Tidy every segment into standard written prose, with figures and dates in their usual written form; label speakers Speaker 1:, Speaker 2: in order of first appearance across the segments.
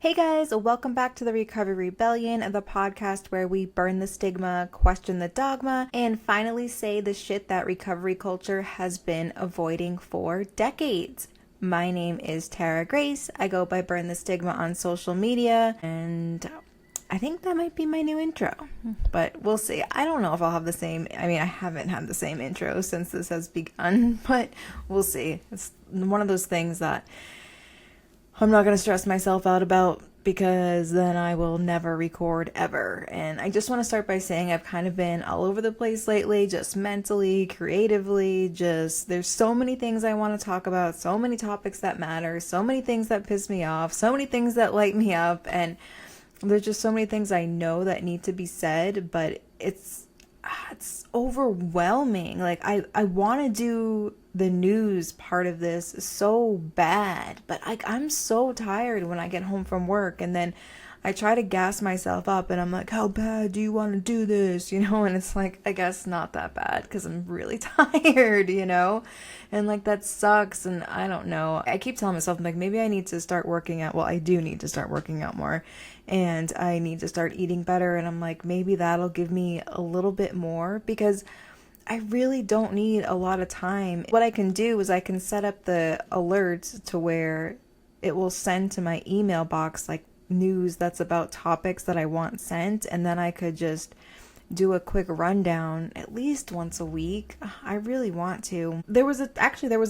Speaker 1: Hey guys, welcome back to the Recovery Rebellion, the podcast where we burn the stigma, question the dogma, and finally say the shit that recovery culture has been avoiding for decades. My name is Tara Grace. I go by Burn the Stigma on social media, and I think that might be my new intro, but we'll see. I don't know if I'll have the same, I haven't had the same intro since this has begun, but we'll see. It's one of those things that I'm not going to stress myself out about because then I will never record ever. And I just want to start by saying I've kind of been all over the place lately, just mentally, creatively, there's so many things I want to talk about, so many topics that matter, so many things that piss me off, so many things that light me up, and there's just so many things I know that need to be said, but it's overwhelming. Like I want to do the news part of this so bad, but I'm so tired when I get home from work, and then I try to gas myself up and I'm like, how bad do you want to do this, and it's like, I guess not that bad because I'm really tired, and like that sucks. And I don't know, I keep telling myself, I'm like, maybe I need to start working out. Well, I do need to start working out more, and I need to start eating better, and I'm like, maybe that'll give me a little bit more, because I really don't need a lot of time. What I can do is I can set up the alerts to where it will send to my email box like news that's about topics that I want sent, and then I could just do a quick rundown at least once a week. I really want to. There was a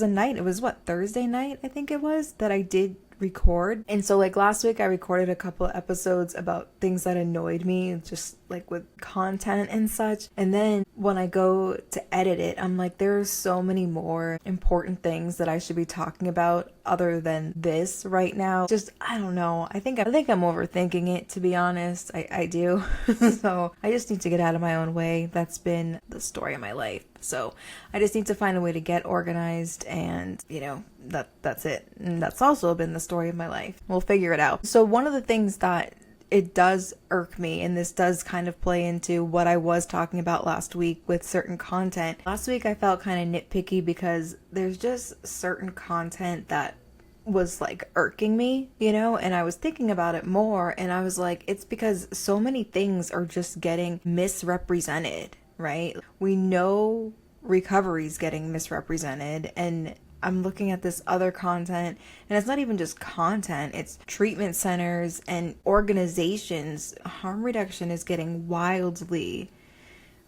Speaker 1: night, it was Thursday night, I think it was, that I did record. And so like last week I recorded a couple of episodes about things that annoyed me, just like with content and such. And then when I go to edit it, I'm like, there are so many more important things that I should be talking about other than this right now. Just, I don't know. I think I'm overthinking it, to be honest. I do. So I just need to get out of my own way. That's been the story of my life. So I just need to find a way to get organized, and that's it. And that's also been the story of my life. We'll figure it out. So one of the things that it does irk me, and this does kind of play into what I was talking about last week with certain content. Last week I felt kind of nitpicky because there's just certain content that was like irking me, and I was thinking about it more, and I was like, it's because so many things are just getting misrepresented, right? We know recovery's getting misrepresented, and I'm looking at this other content, and it's not even just content, it's treatment centers and organizations. Harm reduction is getting wildly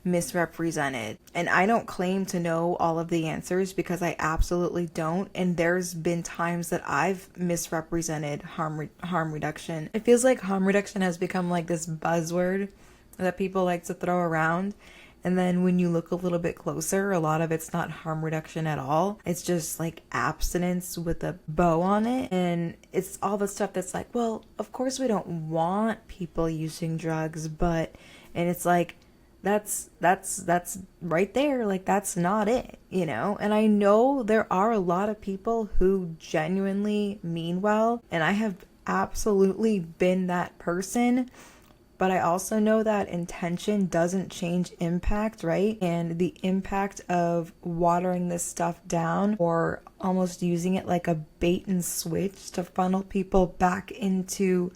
Speaker 1: misrepresented, and I don't claim to know all of the answers, because I absolutely don't. And there's been times that I've misrepresented harm reduction. It feels like harm reduction has become like this buzzword that people like to throw around. And then when you look a little bit closer, a lot of it's not harm reduction at all. It's just like abstinence with a bow on it. And it's all the stuff that's like, well, of course we don't want people using drugs, and it's like, that's right there. Like, that's not it, And I know there are a lot of people who genuinely mean well, and I have absolutely been that person. But I also know that intention doesn't change impact, right? And the impact of watering this stuff down, or almost using it like a bait and switch to funnel people back into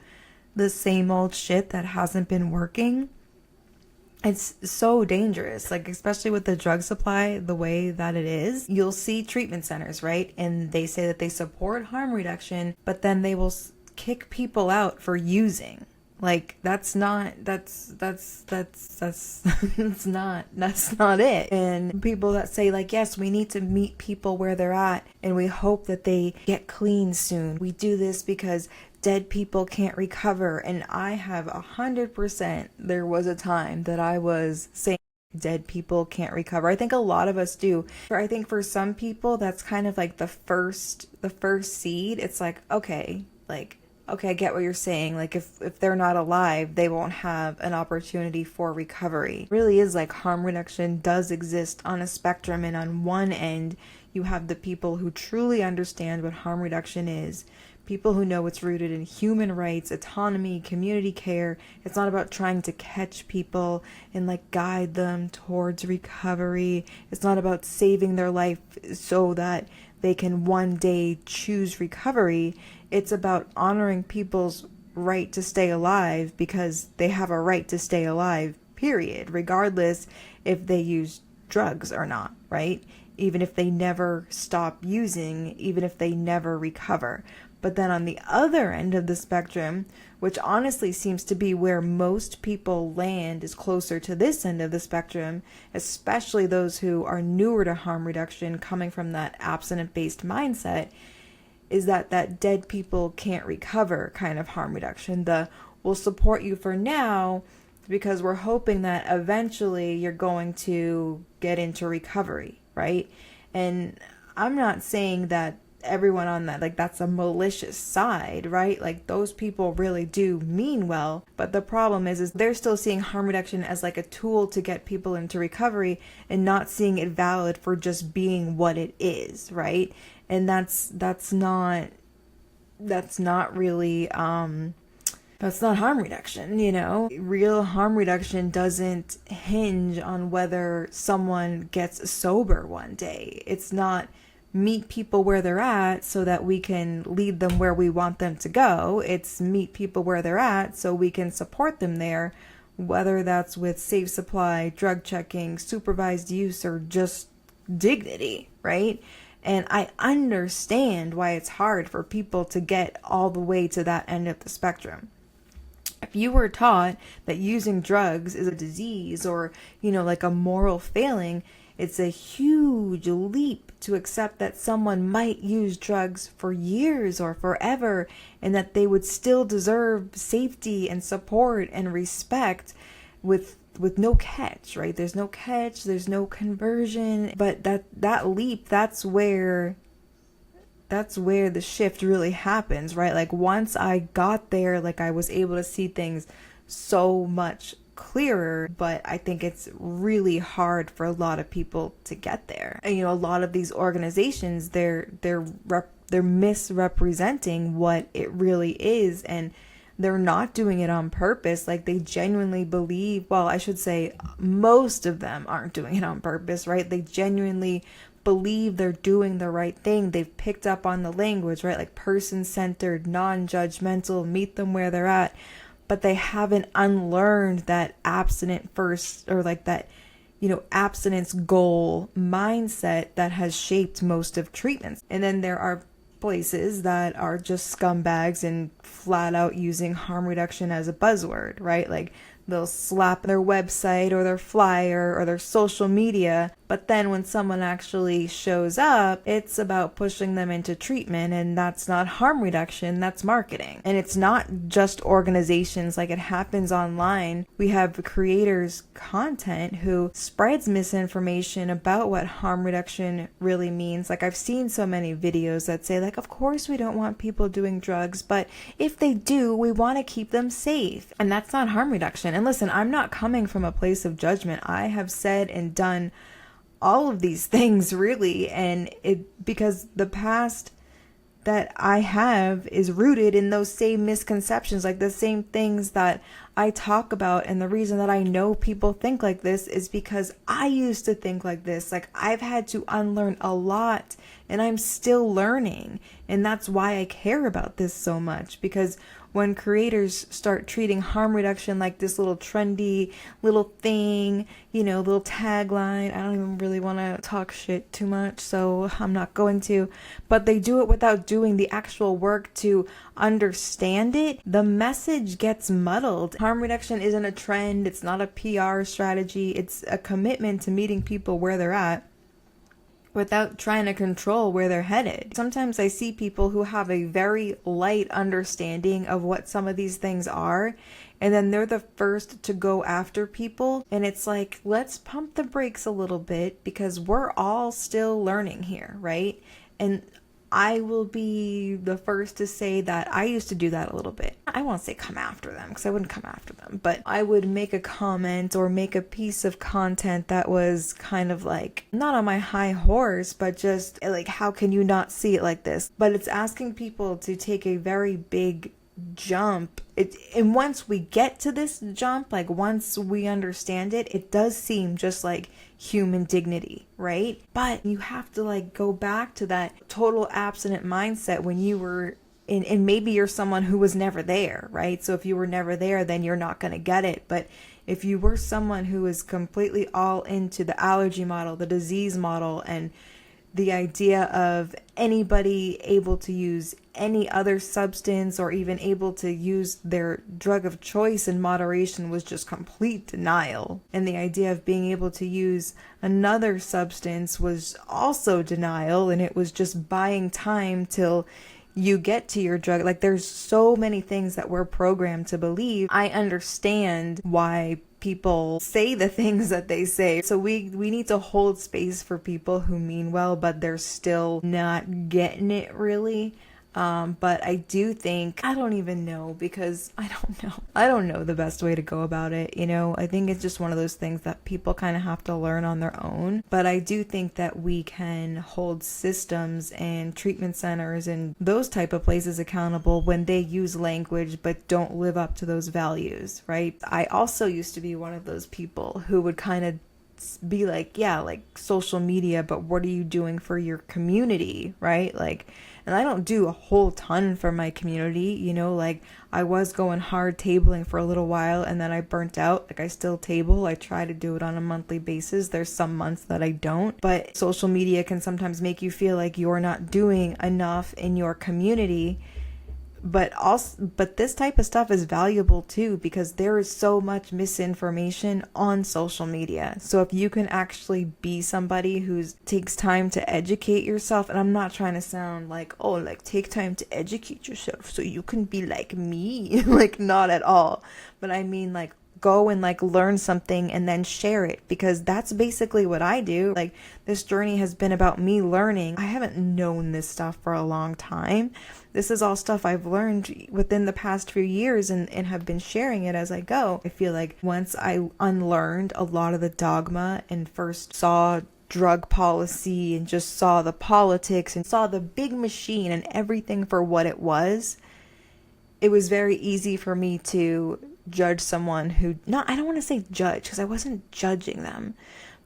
Speaker 1: the same old shit that hasn't been working, it's so dangerous. Like, especially with the drug supply the way that it is, you'll see treatment centers, right? And they say that they support harm reduction, but then they will kick people out for using. Like, that's not it. And people that say like, yes, we need to meet people where they're at, and we hope that they get clean soon. We do this because dead people can't recover. And I have 100%, there was a time that I was saying dead people can't recover. I think a lot of us do. I think for some people that's kind of like the first seed. It's like, okay, I get what you're saying. Like, if they're not alive, they won't have an opportunity for recovery. It really is like harm reduction does exist on a spectrum, and on one end, you have the people who truly understand what harm reduction is. People who know it's rooted in human rights, autonomy, community care. It's not about trying to catch people and like guide them towards recovery. It's not about saving their life so that they can one day choose recovery. It's about honoring people's right to stay alive because they have a right to stay alive, period, regardless if they use drugs or not, right? Even if they never stop using, even if they never recover. But then on the other end of the spectrum, which honestly seems to be where most people land, is closer to this end of the spectrum, especially those who are newer to harm reduction, coming from that abstinent-based mindset, is that dead people can't recover kind of harm reduction. The we'll support you for now because we're hoping that eventually you're going to get into recovery, right? And I'm not saying that everyone on that, like, that's a malicious side, right? Like, those people really do mean well, but the problem is they're still seeing harm reduction as like a tool to get people into recovery and not seeing it valid for just being what it is, right? And that's not really that's not harm reduction, you know? Real harm reduction doesn't hinge on whether someone gets sober one day. It's not meet people where they're at so that we can lead them where we want them to go. It's meet people where they're at so we can support them there, whether that's with safe supply, drug checking, supervised use, or just dignity, right? And I understand why it's hard for people to get all the way to that end of the spectrum. If you were taught that using drugs is a disease or, you know, like a moral failing, it's a huge leap to accept that someone might use drugs for years or forever and that they would still deserve safety and support and respect with no catch, right? There's no catch, there's no conversion, but that leap, that's where the shift really happens, right? Like, once I got there, like, I was able to see things so much clearer, but I think it's really hard for a lot of people to get there. And, you know, a lot of these organizations, they're misrepresenting what it really is, and they're not doing it on purpose. Like, they genuinely believe, well, I should say most of them aren't doing it on purpose, right? They genuinely believe they're doing the right thing. They've picked up on the language, right? Like person-centered, non-judgmental, meet them where they're at. But they haven't unlearned that abstinent first, or like that, you know, abstinence goal mindset that has shaped most of treatments. And then there are places that are just scumbags and flat out using harm reduction as a buzzword, right? Like, they'll slap their website or their flyer or their social media, but then when someone actually shows up, it's about pushing them into treatment, and that's not harm reduction, that's marketing. And it's not just organizations, like, it happens online. We have creators content who spreads misinformation about what harm reduction really means. Like, I've seen so many videos that say, like, of course we don't want people doing drugs, but if they do, we want to keep them safe. And that's not harm reduction. And listen, I'm not coming from a place of judgment. I have said and done all of these things, really, and because the past that I have is rooted in those same misconceptions, like the same things that I talk about. And the reason that I know people think like this is because I used to think like this. Like, I've had to unlearn a lot, and I'm still learning. And that's why I care about this so much, because when creators start treating harm reduction like this little trendy little thing, you know, little tagline, I don't even really want to talk shit too much, so I'm not going to, but they do it without doing the actual work to understand it, the message gets muddled. Harm reduction isn't a trend, it's not a PR strategy, it's a commitment to meeting people where they're at without trying to control where they're headed. Sometimes I see people who have a very light understanding of what some of these things are, and then they're the first to go after people. And it's like, let's pump the brakes a little bit, because we're all still learning here, right? And I will be the first to say that I used to do that a little bit. I won't say come after them, because I wouldn't come after them, but I would make a comment or make a piece of content that was kind of like, not on my high horse, but just like, how can you not see it like this? But it's asking people to take a very big jump. And once we get to this jump, like once we understand it, it does seem just like human dignity, right? But you have to like go back to that total abstinent mindset when you were and maybe you're someone who was never there, right? So if you were never there, then you're not going to get it. But if you were someone who is completely all into the allergy model, the disease model, and the idea of anybody able to use any other substance or even able to use their drug of choice in moderation was just complete denial. And the idea of being able to use another substance was also denial, and it was just buying time till you get to your drug. Like, there's so many things that we're programmed to believe. I understand why people say the things that they say. So we need to hold space for people who mean well, but they're still not getting it really. But I do think, I don't even know, because I don't know the best way to go about it. I think it's just one of those things that people kind of have to learn on their own. But I do think that we can hold systems and treatment centers and those type of places accountable when they use language but don't live up to those values, right? I also used to be one of those people who would kind of be like, yeah, like social media, but what are you doing for your community, right? Like, and I don't do a whole ton for my community, like I was going hard tabling for a little while and then I burnt out. Like, I still table. I try to do it on a monthly basis. There's some months that I don't, but social media can sometimes make you feel like you're not doing enough in your community. But this type of stuff is valuable too, because there is so much misinformation on social media. So if you can actually be somebody who takes time to educate yourself, and I'm not trying to sound like, oh, like take time to educate yourself so you can be like me, like not at all. But I mean, like, go and like learn something and then share it, because that's basically what I do. Like, this journey has been about me learning. I haven't known this stuff for a long time. This is all stuff I've learned within the past few years and have been sharing it as I go. I feel like once I unlearned a lot of the dogma and first saw drug policy and just saw the politics and saw the big machine and everything for what it was very easy for me to judge someone who, I don't want to say judge, because I wasn't judging them,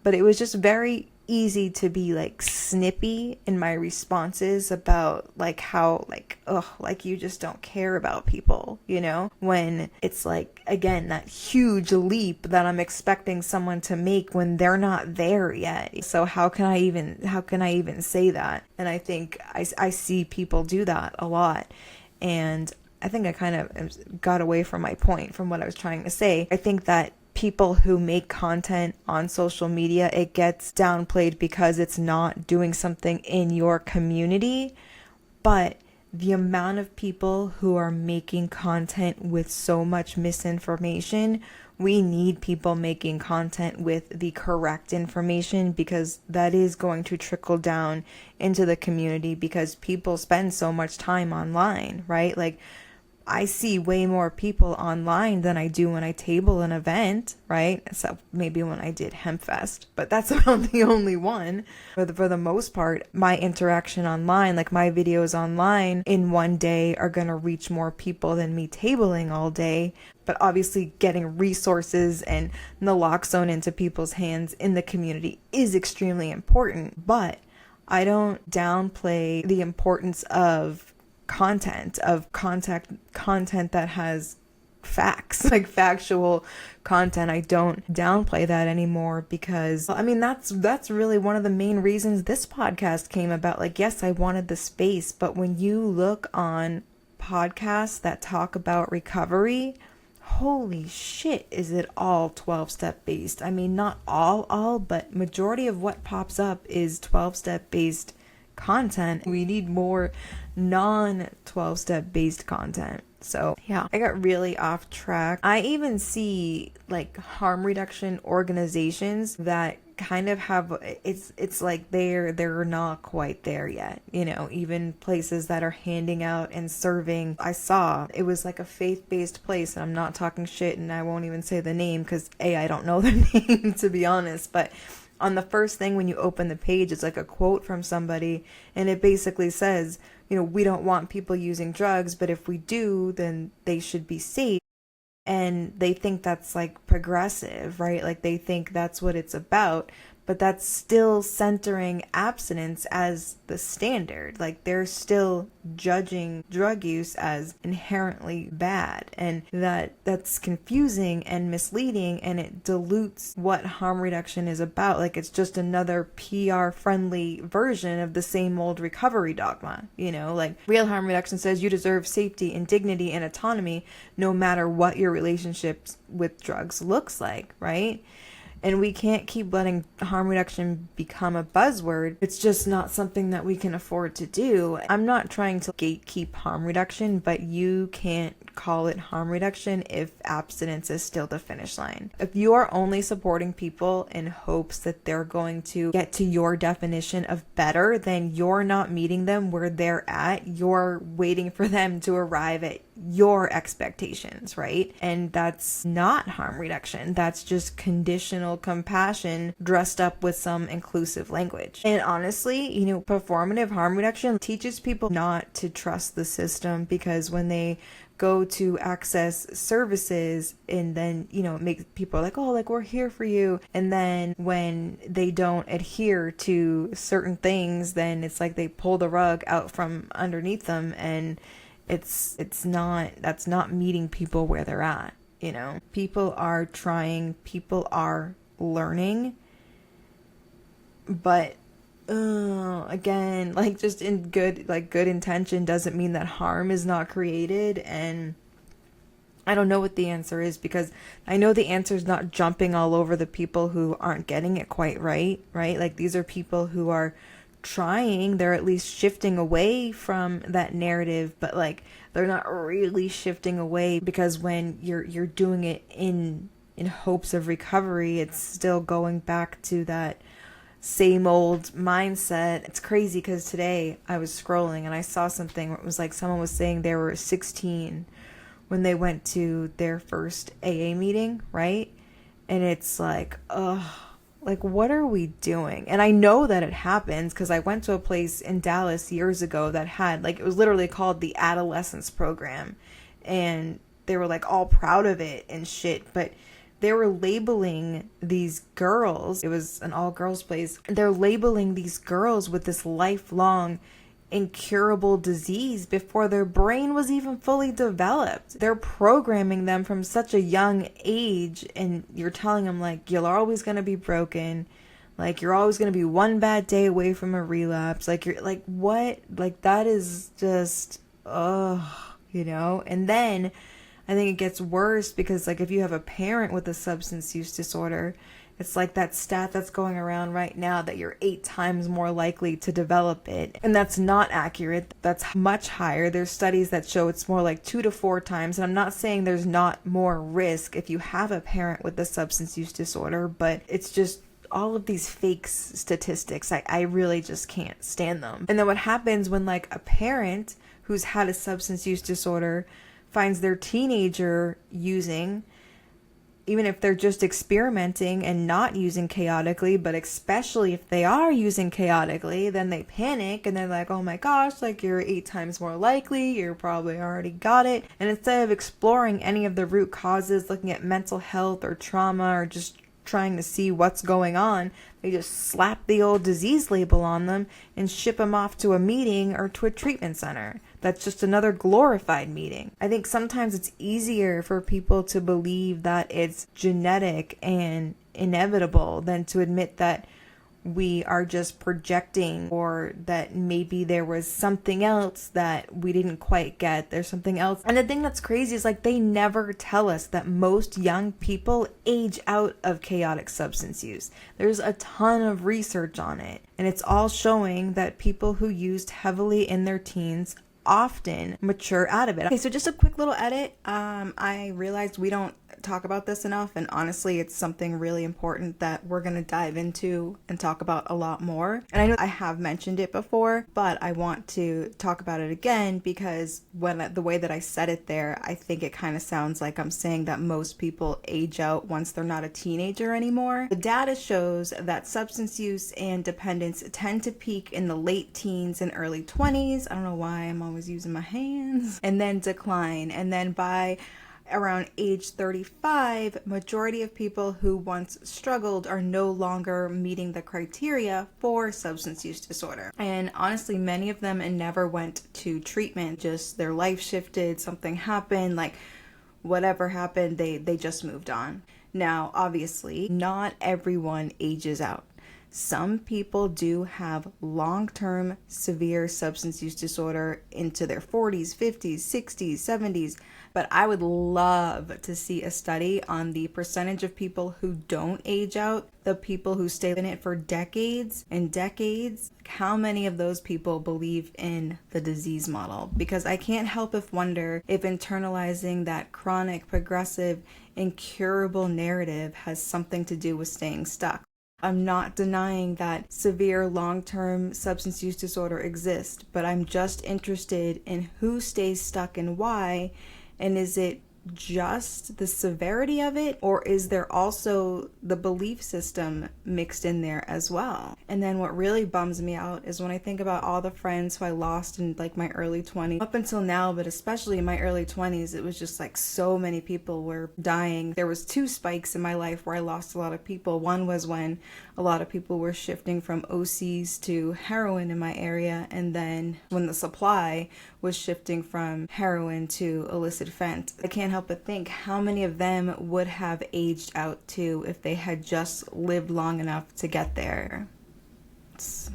Speaker 1: but it was just very easy to be like snippy in my responses about like how like you just don't care about people, when it's like, again, that huge leap that I'm expecting someone to make when they're not there yet. So how can I even say that? And I think I see people do that a lot. And I think I kind of got away from my point, from what I was trying to say. I think that people who make content on social media, it gets downplayed because it's not doing something in your community. But the amount of people who are making content with so much misinformation, we need people making content with the correct information, because that is going to trickle down into the community, because people spend so much time online, right? Like, I see way more people online than I do when I table an event, right? So maybe when I did HempFest, but that's about the only one. For the most part, my interaction online, like my videos online in one day, are going to reach more people than me tabling all day. But obviously getting resources and naloxone into people's hands in the community is extremely important. But I don't downplay the importance of content that has facts, like factual content. I don't downplay that anymore, because I mean, that's really one of the main reasons this podcast came about. Like, yes, I wanted the space, but when you look on podcasts that talk about recovery, holy shit, is it all 12-step based? I mean, not all, but majority of what pops up is 12-step based content. We need more non-12-step based content. So yeah, I got really off track. I even see like harm reduction organizations that kind of have, it's like they're not quite there yet, even places that are handing out and serving. I saw it was like a faith-based place, and I'm not talking shit, and I won't even say the name because I don't know the name, to be honest, but on the first thing when you open the page, it's like a quote from somebody, and it basically says, we don't want people using drugs, but if we do, then they should be safe. And they think that's like progressive, right? Like, they think that's what it's about. but that's still centering abstinence as the standard. Like, they're still judging drug use as inherently bad, and that's confusing and misleading, and it dilutes what harm reduction is about. Like, it's just another PR friendly version of the same old recovery dogma. Like, real harm reduction says you deserve safety and dignity and autonomy no matter what your relationships with drugs looks like, right? And we can't keep letting harm reduction become a buzzword. It's just not something that we can afford to do. I'm not trying to gatekeep harm reduction, but you can't call it harm reduction if abstinence is still the finish line. If you are only supporting people in hopes that they're going to get to your definition of better, then you're not meeting them where they're at. You're waiting for them to arrive at your expectations, right? And that's not harm reduction. That's just conditional compassion dressed up with some inclusive language. And honestly, performative harm reduction teaches people not to trust the system, because when they go to access services and then, it makes people like, oh, like, we're here for you. And then when they don't adhere to certain things, then it's like they pull the rug out from underneath them, and that's not meeting people where they're at. People are trying, people are learning, but again, like, just in good intention doesn't mean that harm is not created. And I don't know what the answer is, because I know the answer is not jumping all over the people who aren't getting it quite right? Like, these are people who are trying, they're at least shifting away from that narrative, but like, they're not really shifting away, because when you're doing it in hopes of recovery, it's still going back to that same old mindset. It's crazy, because today I was scrolling and I saw something where it was like someone was saying they were 16 when they went to their first AA meeting, right? And it's like, like, what are we doing? And I know that it happens, because I went to a place in Dallas years ago that had, like, it was literally called the Adolescence Program, and they were like all proud of it and shit, but they were labeling these girls, it was an all-girls place, they're labeling these girls with this lifelong incurable disease before their brain was even fully developed. They're programming them from such a young age, and you're telling them, like, you're always going to be broken, like, you're always going to be one bad day away from a relapse. Like, you're like, what? Like, that is just and then I think it gets worse, because like, if you have a parent with a substance use disorder, it's like that stat that's going around right now that you're 8 times more likely to develop it. And that's not accurate. That's much higher. There's studies that show it's more like 2 to 4 times. And I'm not saying there's not more risk if you have a parent with a substance use disorder, but it's just all of these fake statistics. I really just can't stand them. And then what happens when like a parent who's had a substance use disorder finds their teenager using, even if they're just experimenting and not using chaotically, but especially if they are using chaotically, then they panic and they're like, oh my gosh, like, you're 8 times more likely, you're probably already got it. And instead of exploring any of the root causes, looking at mental health or trauma, or just trying to see what's going on, they just slap the old disease label on them and ship them off to a meeting or to a treatment center. That's just another glorified meeting. I think sometimes it's easier for people to believe that it's genetic and inevitable than to admit that we are just projecting, or that maybe there was something else that we didn't quite get. There's something else. And the thing that's crazy is like, they never tell us that most young people age out of chaotic substance use. There's a ton of research on it, and it's all showing that people who used heavily in their teens often mature out of it. Okay, so just a quick little edit. I realized we don't talk about this enough, and honestly, it's something really important that we're going to dive into and talk about a lot more. And I know I have mentioned it before, but I want to talk about it again, because the way that I said it there, I think it kind of sounds like I'm saying that most people age out once they're not a teenager anymore. The data shows that substance use and dependence tend to peak in the late teens and early 20s. I don't know why I'm always using my hands. And then decline. And then by around age 35, majority of people who once struggled are no longer meeting the criteria for substance use disorder. And honestly, many of them never went to treatment, just their life shifted, something happened, like whatever happened, they just moved on. Now, obviously, not everyone ages out. Some people do have long-term severe substance use disorder into their 40s, 50s, 60s, 70s, but I would love to see a study on the percentage of people who don't age out, the people who stay in it for decades and decades. How many of those people believe in the disease model? Because I can't help but wonder if internalizing that chronic, progressive, incurable narrative has something to do with staying stuck. I'm not denying that severe long-term substance use disorder exists, but I'm just interested in who stays stuck and why, and is it just the severity of it, or is there also the belief system mixed in there as well? And then what really bums me out is when I think about all the friends who I lost in like my early 20s up until now, but especially in my early 20s, it was just like so many people were dying. There was 2 spikes in my life where I lost a lot of people. One was when a lot of people were shifting from OCs to heroin in my area, and then when the supply was shifting from heroin to illicit fent. I can't help but think how many of them would have aged out too if they had just lived long enough to get there. It's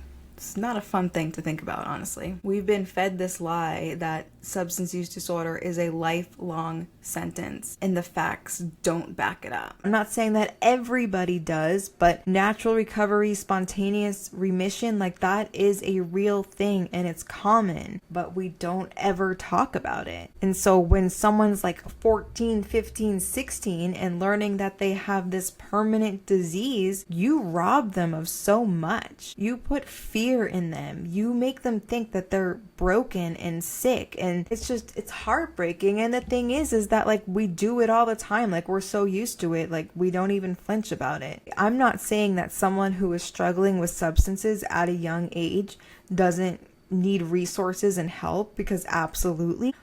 Speaker 1: not a fun thing to think about, honestly. We've been fed this lie that substance use disorder is a lifelong sentence, and the facts don't back it up. I'm not saying that everybody does, but natural recovery, spontaneous remission, like that is a real thing and it's common, but we don't ever talk about it. And so when someone's like 14, 15, 16 and learning that they have this permanent disease, you rob them of so much. You put fear in them. You make them think that they're broken and sick, and it's heartbreaking. And the thing is that like we do it all the time. Like we're so used to it, like we don't even flinch about it. I'm not saying that someone who is struggling with substances at a young age doesn't need resources and help, because absolutely.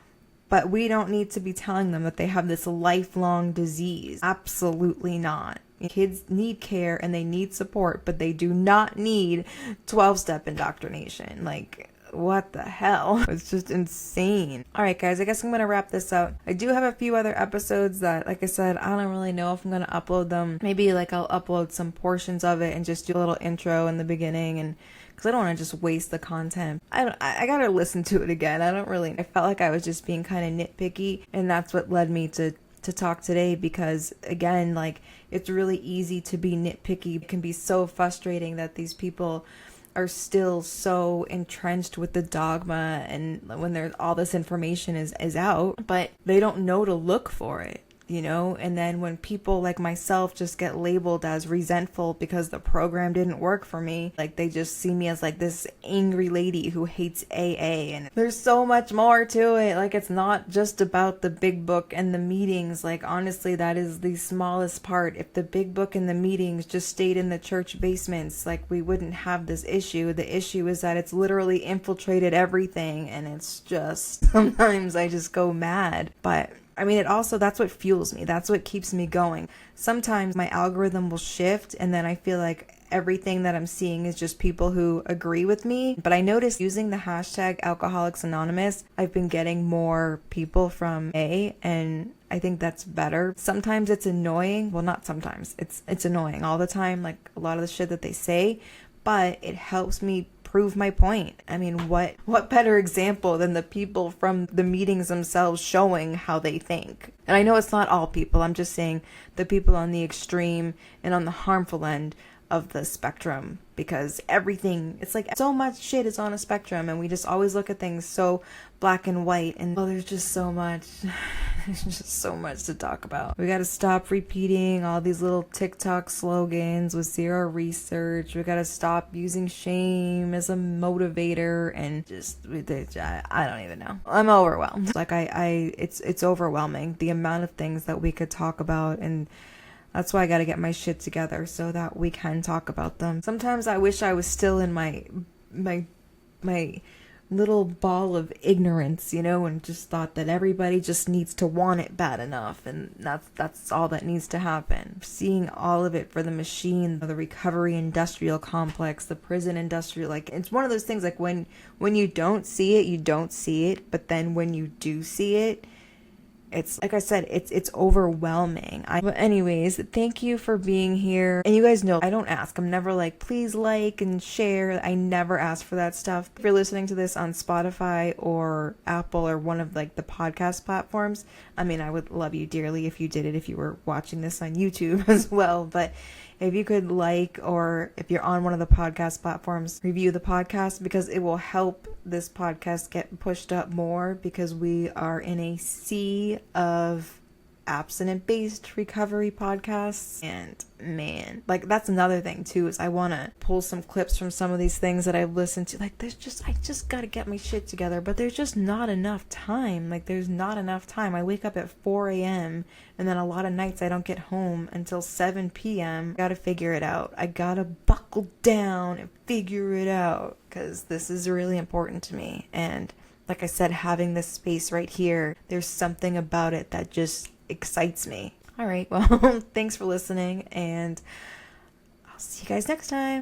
Speaker 1: But we don't need to be telling them that they have this lifelong disease. Absolutely not. Kids need care and they need support, but they do not need 12-step indoctrination. Like, what the hell? It's just insane. All right, guys, I guess I'm going to wrap this up. I do have a few other episodes that, like I said, I don't really know if I'm going to upload them. Maybe like I'll upload some portions of it and just do a little intro in the beginning, and because I don't want to just waste the content. I gotta listen to it again. I felt like I was just being kind of nitpicky, and that's what led me to talk today, because again, like, it's really easy to be nitpicky. It can be so frustrating that these people are still so entrenched with the dogma, and when there's all this information is out, but they don't know to look for it, you know? And then when people like myself just get labeled as resentful because the program didn't work for me, like they just see me as like this angry lady who hates AA, and there's so much more to it. Like, it's not just about the big book and the meetings. Like, honestly, that is the smallest part. If the big book and the meetings just stayed in the church basements, like, we wouldn't have this issue. The issue is that it's literally infiltrated everything, and it's just, sometimes I just go mad. But I mean, that's what fuels me. That's what keeps me going. Sometimes my algorithm will shift, and then I feel like everything that I'm seeing is just people who agree with me. But I noticed using the hashtag Alcoholics Anonymous, I've been getting more people from A, and I think that's better. Sometimes it's annoying. Well, not sometimes. It's annoying all the time, like a lot of the shit that they say, but it helps me prove my point. I mean, what better example than the people from the meetings themselves showing how they think? And I know it's not all people. I'm just saying the people on the extreme and on the harmful end of the spectrum, because everything, it's like so much shit is on a spectrum, and we just always look at things so black and white, and there's just so much there's just so much to talk about. We got to stop repeating all these little TikTok slogans with zero research. We got to stop using shame as a motivator, and just I don't even know. I'm overwhelmed. Like it's overwhelming, the amount of things that we could talk about, and that's why I gotta get my shit together so that we can talk about them. Sometimes I wish I was still in my little ball of ignorance, and just thought that everybody just needs to want it bad enough, and that's all that needs to happen. Seeing all of it for the machine, the recovery industrial complex, the prison industrial, like, it's one of those things, like, when you don't see it, you don't see it, but then when you do see it, it's, like I said, it's overwhelming. But anyways, thank you for being here. And you guys know, I don't ask. I'm never like, please like and share. I never ask for that stuff. If you're listening to this on Spotify or Apple or one of like the podcast platforms, I mean, I would love you dearly if you did it, if you were watching this on YouTube as well. But if you could like, or if you're on one of the podcast platforms, review the podcast, because it will help this podcast get pushed up more, because we are in a sea of abstinent-based recovery podcasts. And man, like, that's another thing too, is I want to pull some clips from some of these things that I've listened to. Like, I just got to get my shit together, but there's just not enough time. Like, there's not enough time. I wake up at 4 a.m. and then a lot of nights I don't get home until 7 p.m. Got to figure it out. I got to buckle down and figure it out, because this is really important to me. And like I said, having this space right here, there's something about it that just excites me. All right, well, thanks for listening, and I'll see you guys next time.